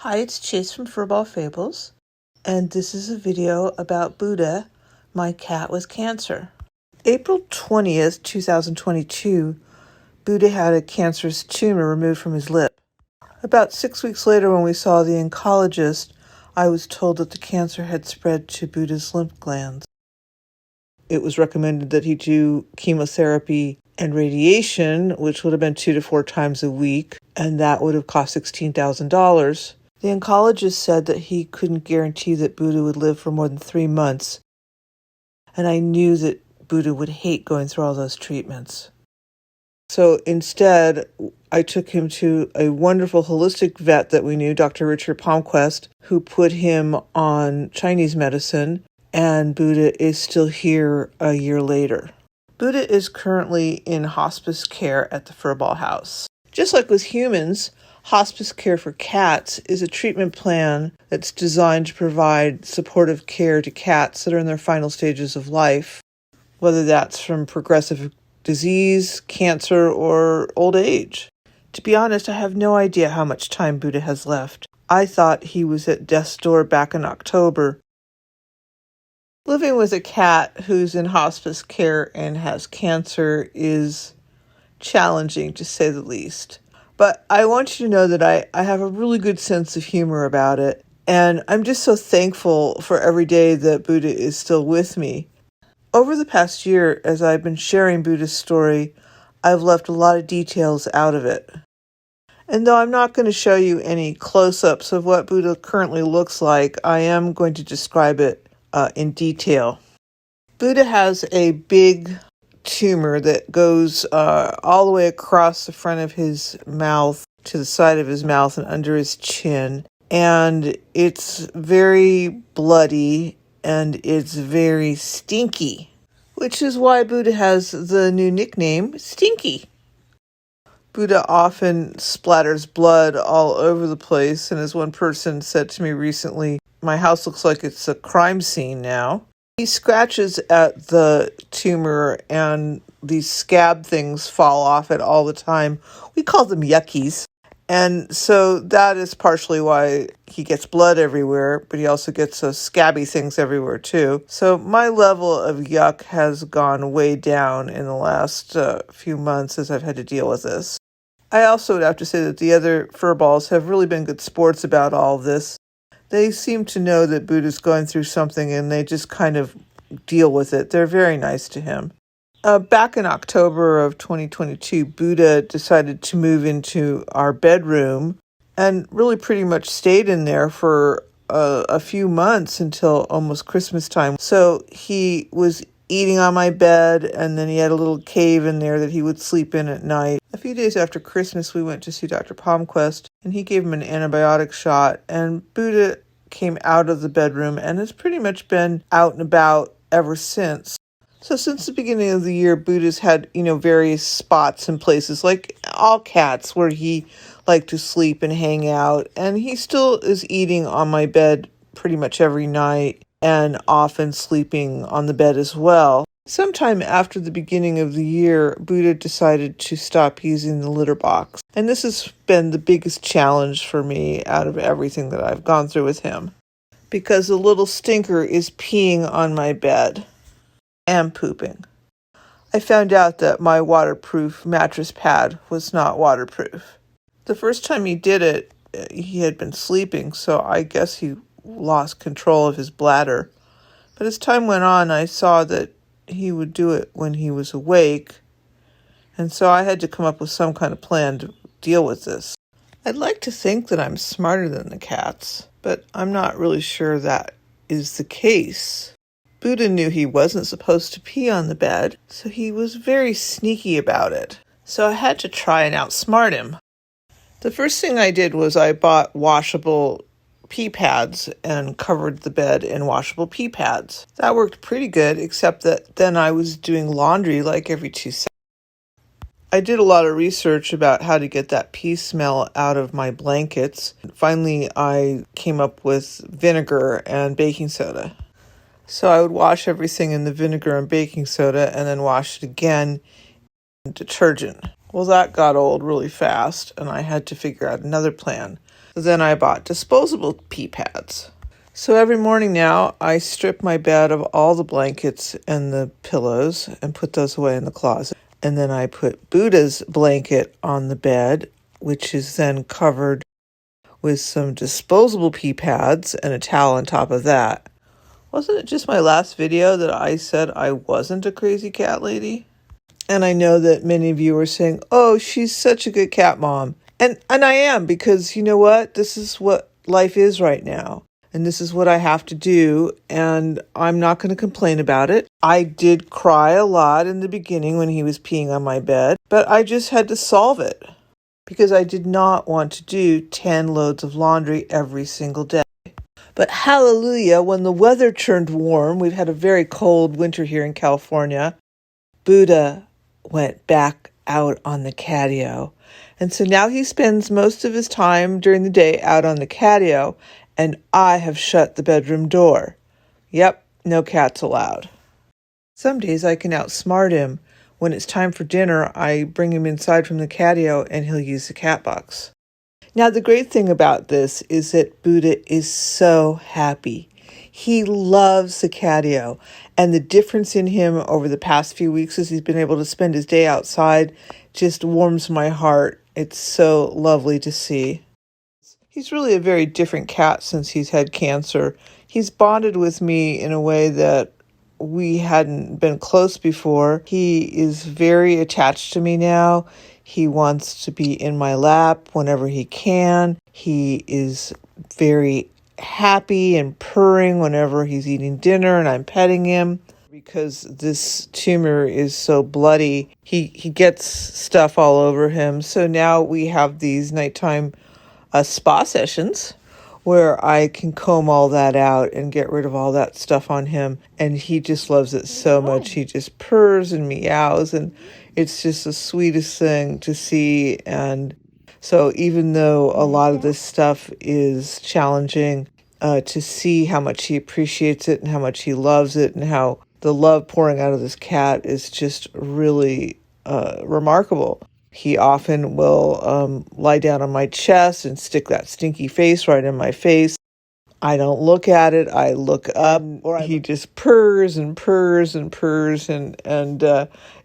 Hi, it's Chase from Furball Fables, and this is a video about Buddha, my cat with cancer. April 20th, 2022, Buddha had a cancerous tumor removed from his lip. About 6 weeks later, when we saw the oncologist, I was told that the cancer had spread to Buddha's lymph glands. It was recommended that he do chemotherapy and radiation, which would have been 2 to 4 times a week, and that would have cost $16,000. The oncologist said that he couldn't guarantee that Buddha would live for more than 3 months, and I knew that Buddha would hate going through all those treatments. So instead, I took him to a wonderful holistic vet that we knew, Dr. Richard Palmquist, who put him on Chinese medicine, and Buddha is still here a year later. Buddha is currently in hospice care at the Furball house. Just like with humans, hospice care for cats is a treatment plan that's designed to provide supportive care to cats that are in their final stages of life, whether that's from progressive disease, cancer, or old age. To be honest, I have no idea how much time Buddha has left. I thought he was at death's door back in October. Living with a cat who's in hospice care and has cancer is challenging, to say the least. But I want you to know that I have a really good sense of humor about it. And I'm just so thankful for every day that Buddha is still with me. Over the past year, as I've been sharing Buddha's story, I've left a lot of details out of it. And though I'm not going to show you any close-ups of what Buddha currently looks like, I am going to describe it in detail. Buddha has a big tumor that goes all the way across the front of his mouth to the side of his mouth and under his chin. And it's very bloody and it's very stinky, which is why Buddha has the new nickname, Stinky. Buddha often splatters blood all over the place, and as one person said to me recently, my house looks like it's a crime scene now. He scratches at the tumor and these scab things fall off it all the time. We call them yuckies. And so that is partially why he gets blood everywhere, but he also gets those scabby things everywhere too. So my level of yuck has gone way down in the last few months as I've had to deal with this. I also would have to say that the other furballs have really been good sports about all of this. They seem to know that Buddha's going through something and they just kind of deal with it. They're very nice to him. Back in October of 2022, Buddha decided to move into our bedroom and really pretty much stayed in there for a few months until almost Christmas time. So he was eating on my bed, and then he had a little cave in there that he would sleep in at night. A few days after Christmas, we went to see Dr. Palmquist, and he gave him an antibiotic shot, and Buddha came out of the bedroom and has pretty much been out and about ever since. So since the beginning of the year, Buddha's had, various spots and places, like all cats, where he liked to sleep and hang out, and he still is eating on my bed pretty much every night, and often sleeping on the bed as well. Sometime after the beginning of the year, Buddha decided to stop using the litter box. And this has been the biggest challenge for me out of everything that I've gone through with him, because the little stinker is peeing on my bed and pooping. I found out that my waterproof mattress pad was not waterproof. The first time he did it, he had been sleeping, so I guess he lost control of his bladder. But as time went on, I saw that he would do it when he was awake, and so I had to come up with some kind of plan to deal with this. I'd like to think that I'm smarter than the cats, but I'm not really sure that is the case. Buddha knew he wasn't supposed to pee on the bed, so he was very sneaky about it. So I had to try and outsmart him. The first thing I did was I bought washable pee pads and covered the bed in washable pee pads. That worked pretty good, except that then I was doing laundry like every 2 seconds. I did a lot of research about how to get that pee smell out of my blankets. Finally, I came up with vinegar and baking soda. So I would wash everything in the vinegar and baking soda and then wash it again in detergent. Well, that got old really fast, and I had to figure out another plan. So then I bought disposable pee pads. So every morning now, I strip my bed of all the blankets and the pillows and put those away in the closet. And then I put Buddha's blanket on the bed, which is then covered with some disposable pee pads and a towel on top of that. Wasn't it just my last video that I said I wasn't a crazy cat lady? And I know that many of you are saying, oh, she's such a good cat mom. And I am, because you know what? This is what life is right now. And this is what I have to do. And I'm not going to complain about it. I did cry a lot in the beginning when he was peeing on my bed, but I just had to solve it because I did not want to do 10 loads of laundry every single day. But hallelujah, when the weather turned warm, we've had a very cold winter here in California, Buddha went back out on the catio. And so now he spends most of his time during the day out on the catio, and I have shut the bedroom door. Yep, no cats allowed. Some days I can outsmart him. When it's time for dinner, I bring him inside from the catio and he'll use the cat box. Now, the great thing about this is that Buddha is so happy. He loves the catio, and the difference in him over the past few weeks as he's been able to spend his day outside just warms my heart. It's so lovely to see. He's really a very different cat since he's had cancer. He's bonded with me in a way that we hadn't been close before. He is very attached to me now. He wants to be in my lap whenever he can. He is very happy and purring whenever he's eating dinner and I'm petting him. Because this tumor is so bloody, he gets stuff all over him. So now we have these nighttime spa sessions where I can comb all that out and get rid of all that stuff on him. And he just loves it so much. He just purrs and meows, and it's just the sweetest thing to see. And so even though a lot of this stuff is challenging, to see how much he appreciates it and how much he loves it and how the love pouring out of this cat is just really remarkable. He often will lie down on my chest and stick that stinky face right in my face. I don't look at it. I look up. He just purrs and purrs and purrs. And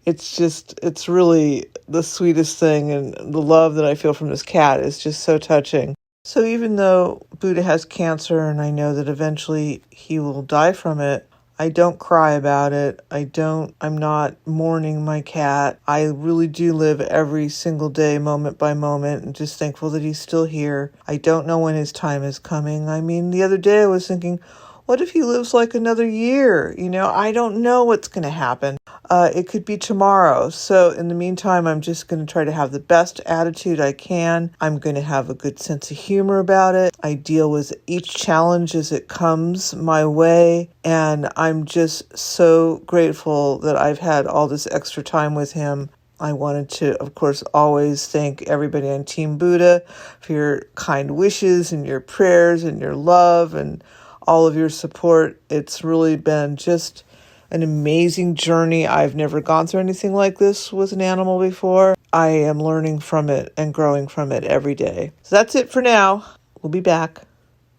it's really the sweetest thing. And the love that I feel from this cat is just so touching. So even though Buddha has cancer and I know that eventually he will die from it, I don't cry about it. I'm not mourning my cat. I really do live every single day, moment by moment, and just thankful that he's still here. I don't know when his time is coming. I mean, the other day I was thinking, what if he lives like another year? I don't know what's going to happen. It could be tomorrow. So in the meantime, I'm just going to try to have the best attitude I can. I'm going to have a good sense of humor about it. I deal with each challenge as it comes my way. And I'm just so grateful that I've had all this extra time with him. I wanted to, of course, always thank everybody on Team Buddha for your kind wishes and your prayers and your love and all of your support. It's really been just an amazing journey. I've never gone through anything like this with an animal before. I am learning from it and growing from it every day. So that's it for now. We'll be back.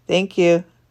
Thank you.